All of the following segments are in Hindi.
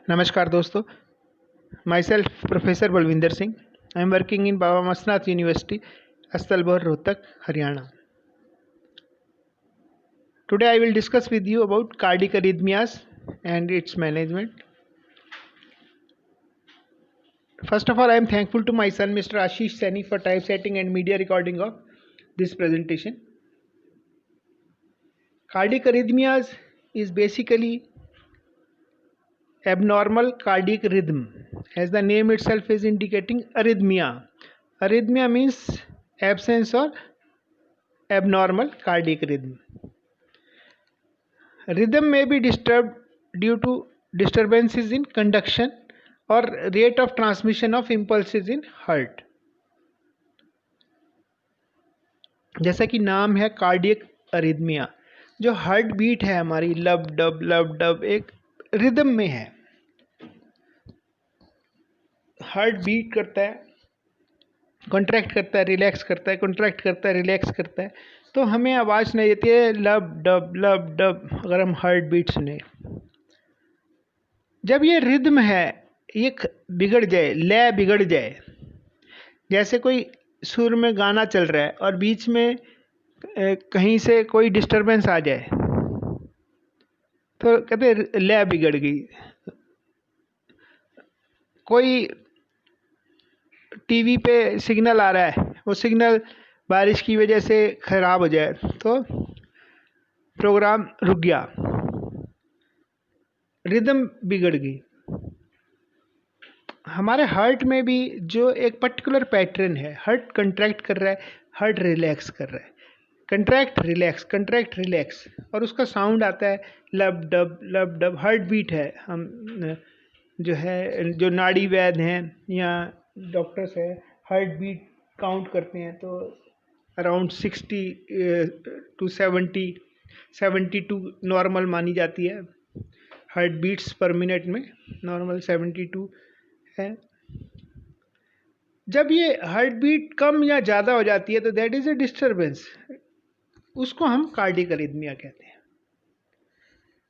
नमस्कार दोस्तों, my self professor Balwinder Singh. I am working in Baba Masnath university, Astalbor, Rohtak, Haryana. Today I will discuss with you about cardiac arrhythmias and its management. First of all, I am thankful to my son Mr. Ashish Saini for typesetting and media recording of this presentation. Cardiac arrhythmias is basically abnormal cardiac rhythm, as the name itself is indicating arrhythmia. Arrhythmia means absence or abnormal cardiac rhythm. Rhythm may be disturbed due to disturbances in conduction or rate of transmission of impulses in heart. जैसा कि नाम है कार्डियक अरिथमिया, जो हार्ट बीट है हमारी लब डब एक रिदम में है। हार्ट बीट करता है, कॉन्ट्रैक्ट करता है, रिलैक्स करता है, कॉन्ट्रैक्ट करता है, रिलैक्स करता है, तो हमें आवाज़ नहीं देती है लब डब अगर हम हार्ट बीट सुने। जब ये रिदम है ये बिगड़ जाए, लय बिगड़ जाए, जैसे कोई सुर में गाना चल रहा है और बीच में कहीं से कोई डिस्टरबेंस आ जाए तो कहते लय बिगड़ गई। कोई टीवी पे सिग्नल आ रहा है, वो सिग्नल बारिश की वजह से ख़राब हो जाए तो प्रोग्राम रुक गया, रिदम बिगड़ गई। हमारे हार्ट में भी जो एक पर्टिकुलर पैटर्न है, हार्ट कंट्रैक्ट कर रहा है, हार्ट रिलैक्स कर रहा है, कंट्रैक्ट रिलैक्स, और उसका साउंड आता है लब डब। हार्ट बीट है। हम जो नाड़ी वैद्य हैं या डॉक्टर्स हैं, हार्ट बीट काउंट करते हैं तो अराउंड 60 to 72 नॉर्मल मानी जाती है। हार्ट बीट्स पर मिनट में नॉर्मल 72 है। जब ये हार्ट बीट कम या ज़्यादा हो जाती है तो दैट इज़ ए डिस्टर्बेंस, उसको हम कार्डियक अरिथमिया कहते हैं।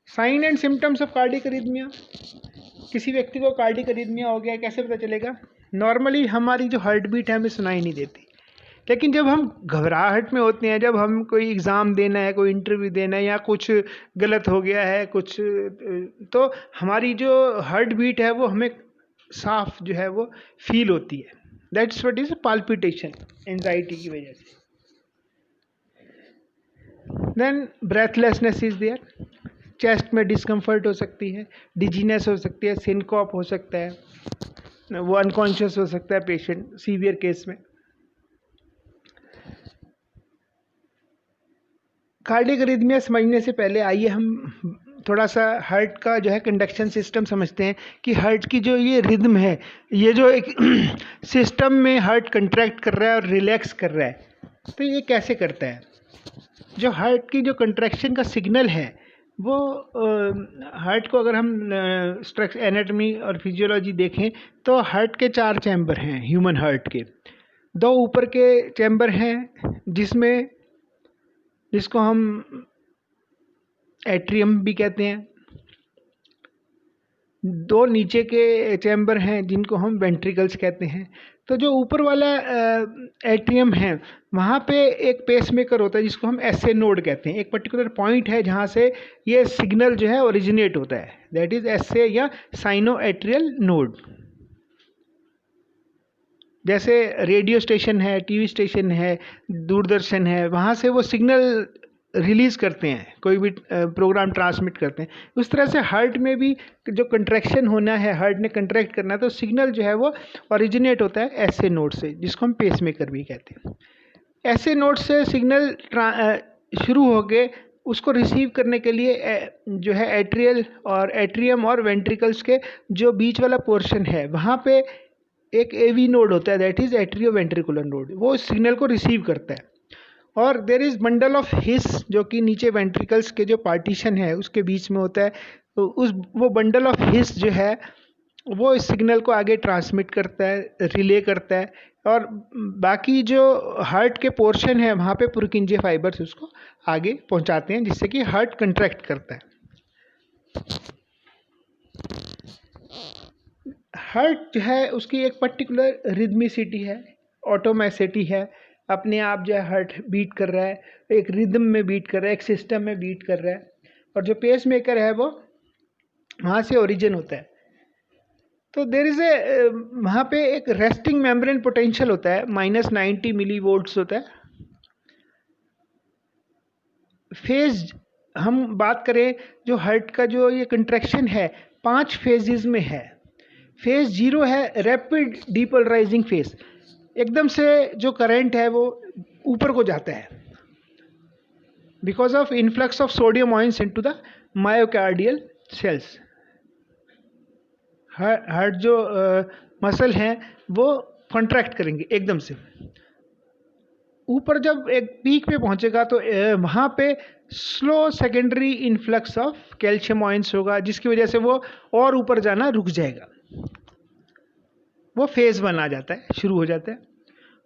Sign and symptoms of cardiac arrhythmia. किसी व्यक्ति को कार्डियक अरिथमिया हो गया कैसे पता चलेगा? नॉर्मली हमारी जो हार्ट बीट है हमें सुनाई नहीं देती, लेकिन जब हम घबराहट में होते हैं, जब हम कोई एग्ज़ाम देना है, कोई इंटरव्यू देना है या कुछ गलत हो गया है कुछ, तो हमारी जो हार्ट बीट है वो हमें साफ जो है वो फील होती है। That's what is palpitation, anxiety की वजह से। Then breathlessness is there, chest में डिस्कम्फर्ट हो सकती है, डिजीनेस हो सकती है, सिनकॉप हो सकता है, वो अनकॉन्शियस हो सकता है पेशेंट सीवियर केस में। कार्डियक अरिथमिया समझने से पहले आइए हम थोड़ा सा हार्ट का जो है कंडक्शन सिस्टम समझते हैं कि हार्ट की जो ये रिदम है, ये जो एक सिस्टम में हार्ट कंट्रैक्ट कर रहा है और रिलैक्स कर रहा है, तो ये कैसे करता है। जो हार्ट की जो कंट्रैक्शन का सिग्नल है वो हार्ट को अगर हम स्ट्रक्चर एनाटॉमी और फिजियोलॉजी देखें तो हार्ट के 4 चैम्बर हैं ह्यूमन हार्ट के। 2 ऊपर के चैम्बर हैं जिसको हम एट्रियम भी कहते हैं, 2 नीचे के चैम्बर हैं जिनको हम वेंट्रिकल्स कहते हैं। तो जो ऊपर वाला एट्रियम है वहाँ पे एक पेसमेकर होता है जिसको हम एसए नोड कहते हैं। एक पर्टिकुलर पॉइंट है जहाँ से ये सिग्नल जो है ओरिजिनेट होता है, दैट इज़ एसए या साइनो एट्रियल नोड। जैसे रेडियो स्टेशन है, टीवी स्टेशन है, दूरदर्शन है, वहाँ से वो सिग्नल रिलीज़ करते हैं, कोई भी प्रोग्राम ट्रांसमिट करते हैं। उस तरह से हार्ट में भी जो कंट्रैक्शन होना है, हार्ट ने कंट्रैक्ट करना है, तो सिग्नल जो है वो ओरिजिनेट होता है एसए नोड से, जिसको हम पेसमेकर भी कहते हैं। एसए नोड से सिग्नल शुरू हो गए, उसको रिसीव करने के लिए जो है एट्रियम और वेंट्रिकल्स के जो बीच वाला पोर्शन है वहाँ पे एक एवी नोड होता है, that is atrio ventricular node, वो सिग्नल को रिसीव करता है। और there is bundle of His जो कि नीचे वेंट्रिकल्स के जो पार्टीशन है उसके बीच में होता है, तो वो बंडल ऑफ हिस जो है वो इस सिग्नल को आगे ट्रांसमिट करता है, रिले करता है, और बाकी जो हार्ट के पोर्शन है वहाँ पे पुरकिंजे फाइबर्स उसको आगे पहुँचाते हैं जिससे कि हार्ट कंट्रैक्ट करता है। हार्ट जो है उसकी एक पर्टिकुलर रिदमिसिटी है, ऑटोमेसिटी है, अपने आप जो है हार्ट बीट कर रहा है, एक रिदम में बीट कर रहा है, एक सिस्टम में बीट कर रहा है। और जो पेस मेकर है वो वहाँ से ओरिजिन होता है। तो देर इज़ ए वहाँ पे एक रेस्टिंग मेम्ब्रेन पोटेंशियल होता है, -90 मिली वोल्ट्स होता है। फेज हम बात करें, जो हार्ट का जो ये कंट्रैक्शन है 5 फेजेस में है। फेज 0 है रैपिड डीपोलराइजिंग फेज, एकदम से जो करंट है वो ऊपर को जाता है because of influx of sodium ions into the myocardial cells. Heart जो मसल हैं वो कॉन्ट्रैक्ट करेंगे एकदम से। ऊपर जब एक पीक पे पहुंचेगा तो वहाँ पे slow secondary influx of calcium ions होगा, जिसकी वजह से वो और ऊपर जाना रुक जाएगा। वो फेज 1 आ जाता है, शुरू हो जाता है।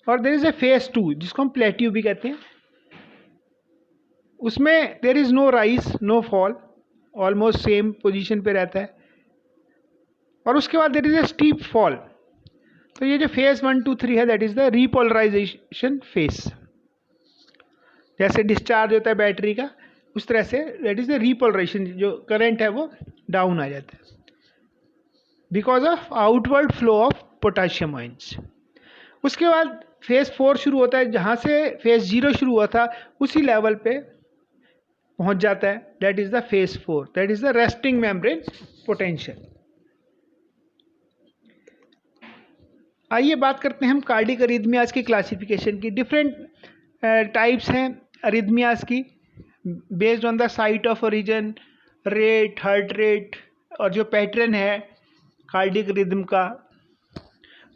और देयर इज ए फेज 2 जिसको हम प्लेट्यू भी कहते हैं। उसमें there is no rise no fall, almost same position पे रहता है। और उसके बाद there is a steep fall. तो ये जो फेज 1 2 3 है that is the repolarisation phase. जैसे डिस्चार्ज होता है बैटरी का, उस तरह से दैट इज द रीपोलराइजेशन, जो करंट है वो डाउन आ जाता है because of outward flow of potassium ions. उसके बाद फेज 4 शुरू होता है, जहाँ से फेज 0 शुरू हुआ था उसी लेवल पे पहुंच जाता है, that is the phase 4, that is the resting membrane potential. आइए बात करते हैं हम कार्डिक अरिथमियाज की क्लासिफिकेशन की। डिफरेंट टाइप्स हैं अरिथमियाज की based on the site of origin, rate, heart rate और जो पैटर्न है कार्डिक रिदम का,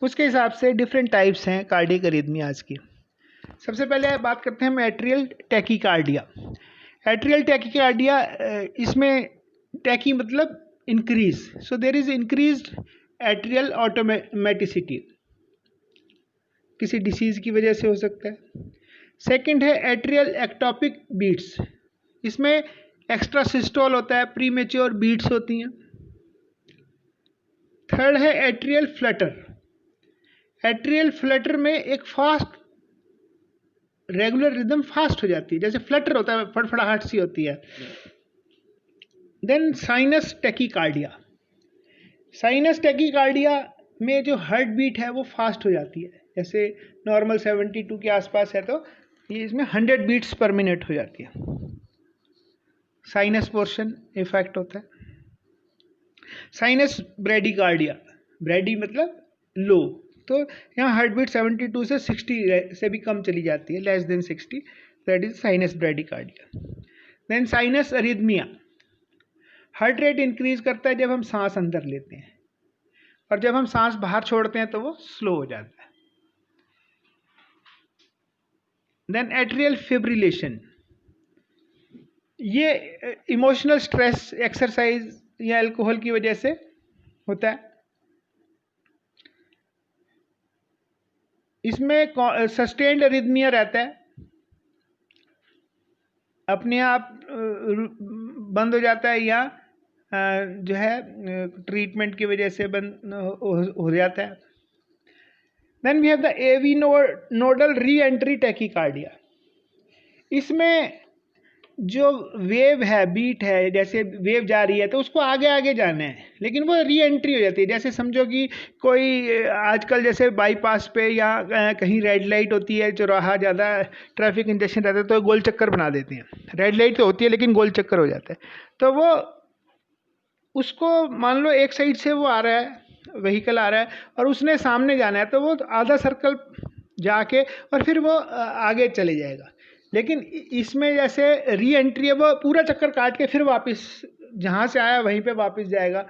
उसके हिसाब से डिफरेंट टाइप्स हैं कार्डिक अरिथमियाज की। सबसे पहले बात करते हैं हम एट्रियल टैकीकार्डिया। एट्रियल टैकीकार्डिया, इसमें टैकी मतलब increase, so there is increased atrial automaticity, किसी डिसीज़ की वजह से हो सकता है। सेकंड है एट्रियल एक्टोपिक बीट्स, इसमें एक्स्ट्रा सिस्टोल होता है, प्रीमेच्योर बीट्स होती हैं। थर्ड है एट्रियल फ्लटर। एट्रियल फ्लटर में एक फास्ट रेगुलर रिदम फास्ट हो जाती है, जैसे फ्लटर होता है, फड़फड़ाहट सी होती है। Then sinus tachycardia. Sinus tachycardia में जो हार्ट बीट है वो फास्ट हो जाती है, जैसे नॉर्मल 72 के आसपास है तो ये इसमें 100 बीट्स पर मिनट हो जाती है। साइनस पोर्शन इफेक्ट होता है। साइनस ब्रेडिकार्डिया, ब्रेडी मतलब लो, तो यहाँ हार्ट बीट 72 से 60 से भी कम चली जाती है, less than 60, that is sinus bradycardia. Then sinus arrhythmia, heart rate increase करता है जब हम सांस अंदर लेते हैं, और जब हम सांस बाहर छोड़ते हैं तो वो स्लो हो जाता है। देन एट्रियल फिब्रिलेशन, ये इमोशनल स्ट्रेस, एक्सरसाइज या अल्कोहल की वजह से होता है। इसमें सस्टेन्ड अरिथमिया रहता है, अपने आप बंद हो जाता है या जो है ट्रीटमेंट की वजह से बंद हो जाता है। Then we have the AV nodal re entry tachycardia. इसमें जो वेव है, बीट है, जैसे वेव जा रही है तो उसको आगे आगे जाना है, लेकिन वो री एंट्री हो जाती है। जैसे समझो कि कोई आजकल जैसे बाईपास पे या कहीं रेड लाइट होती है, चौराहा ज़्यादा ट्रैफिक इंजेक्शन रहता है तो गोल चक्कर बना देते हैं। रेड लाइट तो होती है लेकिन गोल चक्कर हो जाता है, तो वो उसको मान लो एक साइड से वो आ रहा है, व्हीकल आ रहा है और उसने सामने जाना है, तो वो आधा सर्कल जाके और फिर वो आगे चले जाएगा। लेकिन इसमें जैसे री एंट्री है, वो पूरा चक्कर काट के फिर वापस जहाँ से आया वहीं पे वापस जाएगा,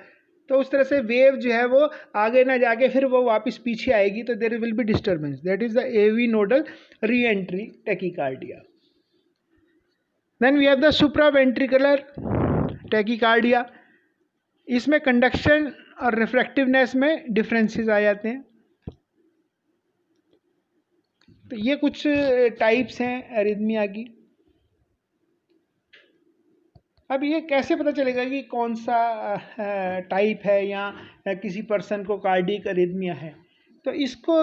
तो उस तरह से वेव जो है वो आगे ना जाके फिर वो वापस पीछे आएगी, तो there will be disturbance, that is the AV nodal re entry tachycardia. Then we have the supraventricular tachycardia. इसमें कंडक्शन और रिफ्रैक्टिवनेस में डिफरेंसेस आ जाते हैं। तो ये कुछ टाइप्स हैं एरिथमिया की। अब ये कैसे पता चलेगा कि कौन सा टाइप है या किसी पर्सन को कार्डियक अरिथमिया है? तो इसको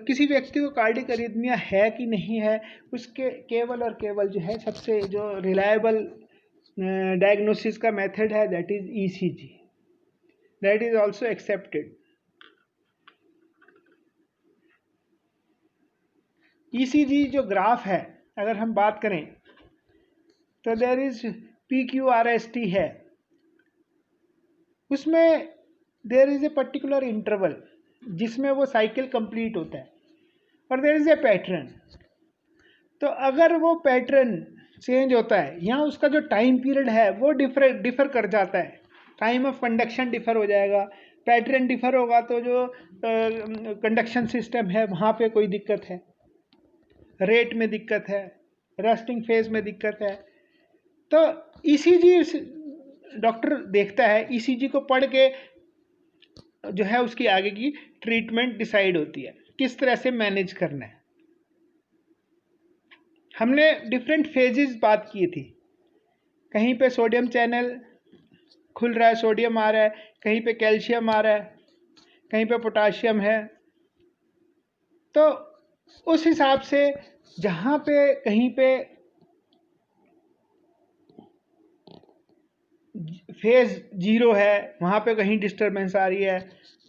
किसी व्यक्ति को कार्डियक अरिथमिया है कि नहीं है, उसके केवल और केवल जो है सबसे जो रिलायबल डायग्नोसिस का मेथड है, that is ECG, that is also accepted. ECG जो ग्राफ है, अगर हम बात करें तो देयर इज PQRST है, उसमें there is a particular interval जिसमें वो साइकिल कंप्लीट होता है, और देयर इज ए पैटर्न। तो अगर वो पैटर्न चेंज होता है या उसका जो टाइम पीरियड है वो डिफर कर जाता है, टाइम ऑफ कंडक्शन डिफर हो जाएगा, पैटर्न डिफर होगा, तो जो कंडक्शन सिस्टम है वहाँ पे कोई दिक्कत है, रेट में दिक्कत है, रेस्टिंग फेज में दिक्कत है, तो ईसीजी डॉक्टर देखता है। ईसीजी को पढ़ के जो है उसकी आगे की ट्रीटमेंट डिसाइड होती है, किस तरह से मैनेज करना है। हमने डिफरेंट फेजेस बात की थी, कहीं पे सोडियम चैनल खुल रहा है, सोडियम आ रहा है, कहीं पे कैल्शियम आ रहा है, कहीं पे पोटाशियम है। तो उस हिसाब से जहाँ पे कहीं पे फेज 0 है वहाँ पे कहीं डिस्टरबेंस आ रही है,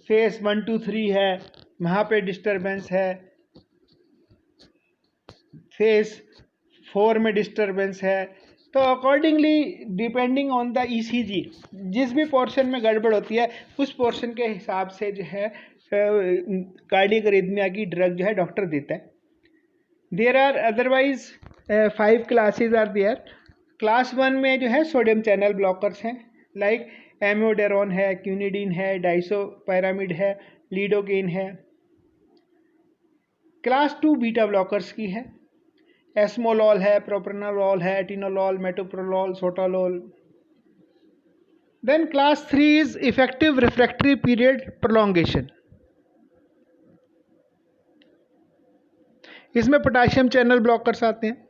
फेज 1 2 3 है वहाँ पे डिस्टरबेंस है, फेज 4 में डिस्टरबेंस है। तो accordingly depending on the ECG जिस भी पोर्शन में गड़बड़ होती है उस पोर्शन के हिसाब से जो है कार्डियक अरिथमिया की ड्रग जो है डॉक्टर देता है। There are otherwise 5 classes are there. Class 1 में जो है सोडियम चैनल ब्लॉकर्स हैं, लाइक एमियोडेरोन है, क्यूनिडीन है, डाइसोपायरामिड है, लीडोकेन है। क्लास 2 बीटा ब्लॉकर्स की है, एस्मोलॉल है, प्रोप्रानोलॉल है, atenolol, metoprolol, sotalol. Then class 3 is effective refractory period prolongation. इसमें पोटाशियम चैनल ब्लॉकर्स आते हैं,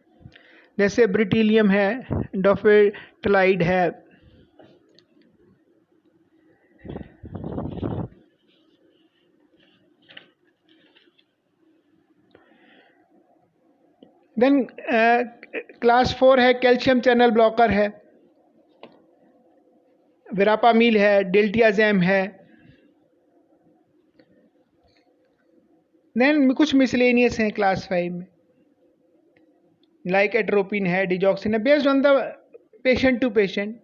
जैसे ब्रिटीलियम है, डोफेटलाइड है। देन क्लास 4 है, कैल्शियम चैनल ब्लॉकर है, वेरापामिल है, डिल्टियाजैम है। देन कुछ मिसलेनियस हैं क्लास 5 में, लाइक एट्रोपिन है, डिजॉक्सिन है, based on the patient to patient.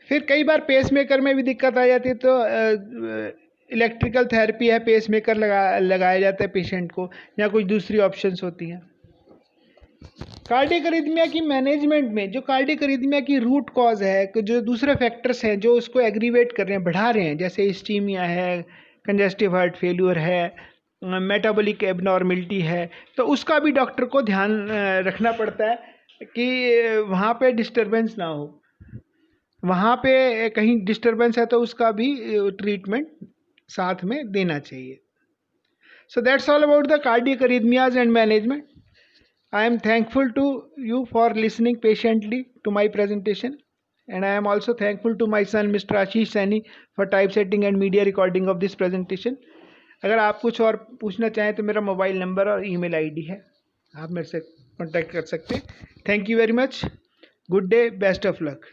फिर कई बार पेसमेकर में भी दिक्कत आ जाती है, तो इलेक्ट्रिकल थेरेपी है, पेसमेकर लगाया जाता है पेशेंट को, या कुछ दूसरी ऑप्शंस होती हैं। कार्डियक अरिथमिया की मैनेजमेंट में जो कार्डियक अरिथमिया की रूट कॉज है, जो दूसरे फैक्टर्स हैं जो उसको एग्रीवेट कर रहे हैं, बढ़ा रहे हैं, जैसे इस्टीमिया है, कंजेस्टिव हार्ट फेल्यूर है, मेटाबॉलिक एबनॉर्मलिटी है, तो उसका भी डॉक्टर को ध्यान रखना पड़ता है कि वहाँ पे डिस्टरबेंस ना हो। वहाँ पे कहीं डिस्टरबेंस है तो उसका भी ट्रीटमेंट साथ में देना चाहिए। So that's all about the cardiac arrhythmias and management. I am thankful to you for listening patiently to my presentation, and I am also thankful to my son Mr. Ashish Saini for typesetting and media recording of this presentation. अगर आप कुछ और पूछना चाहें तो मेरा मोबाइल नंबर और ईमेल आईडी है, आप मेरे से कॉन्टैक्ट कर सकते हैं। Thank you very much, good day, best of luck.